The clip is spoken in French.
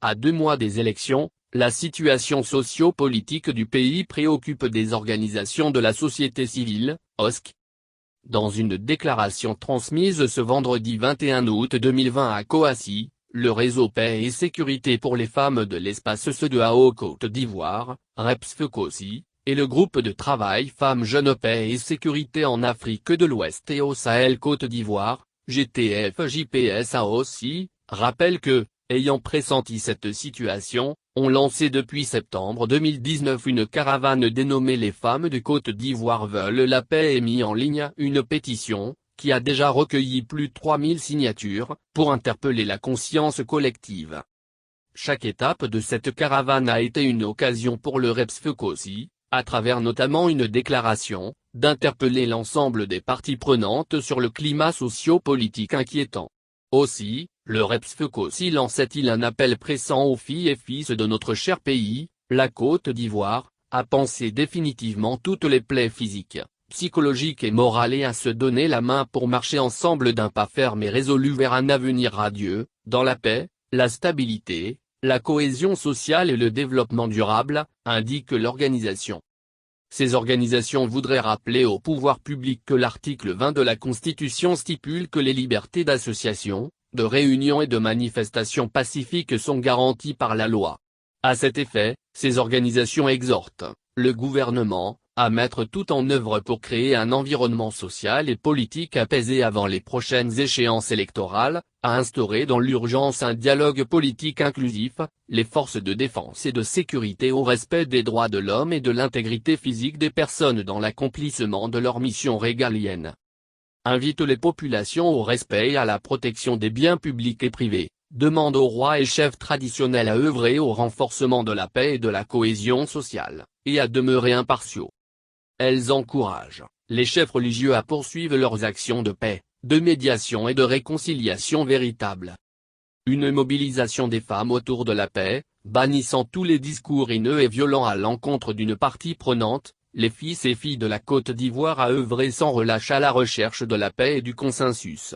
À 2 mois des élections, la situation socio-politique du pays préoccupe des organisations de la société civile, OSC. Dans une déclaration transmise ce vendredi 21 août 2020 à Kouassi, le réseau Paix et Sécurité pour les femmes de l'espace CEDEAO Côte d'Ivoire, REPSFECOSI, et le groupe de travail Femmes Jeunes Paix et Sécurité en Afrique de l'Ouest et au Sahel Côte d'Ivoire, GTF-JPSA-aussi, rappellent que, ayant pressenti cette situation, ont lancé depuis septembre 2019 une caravane dénommée Les Femmes de Côte d'Ivoire veulent la paix et mis en ligne une pétition, qui a déjà recueilli plus de 3000 signatures, pour interpeller la conscience collective. Chaque étape de cette caravane a été une occasion pour le REPSFECOSI, à travers notamment une déclaration, d'interpeller l'ensemble des parties prenantes sur le climat socio-politique inquiétant. Aussi, le REPSFECOSI lançait-il un appel pressant aux filles et fils de notre cher pays, la Côte d'Ivoire, à panser définitivement toutes les plaies physiques, psychologiques et morales et à se donner la main pour marcher ensemble d'un pas ferme et résolu vers un avenir radieux, dans la paix, la stabilité, la cohésion sociale et le développement durable, indique l'organisation. Ces organisations voudraient rappeler au pouvoir public que l'article 20 de la Constitution stipule que les libertés d'association, de réunion et de manifestation pacifique sont garanties par la loi. À cet effet, ces organisations exhortent le gouvernement à mettre tout en œuvre pour créer un environnement social et politique apaisé avant les prochaines échéances électorales, à instaurer dans l'urgence un dialogue politique inclusif, les forces de défense et de sécurité au respect des droits de l'homme et de l'intégrité physique des personnes dans l'accomplissement de leurs missions régaliennes. Invite les populations au respect et à la protection des biens publics et privés, demande aux rois et chefs traditionnels à œuvrer au renforcement de la paix et de la cohésion sociale, et à demeurer impartiaux. Elles encouragent les chefs religieux à poursuivre leurs actions de paix, de médiation et de réconciliation véritable. Une mobilisation des femmes autour de la paix, bannissant tous les discours haineux et violents à l'encontre d'une partie prenante, les fils et filles de la Côte d'Ivoire à œuvrer sans relâche à la recherche de la paix et du consensus.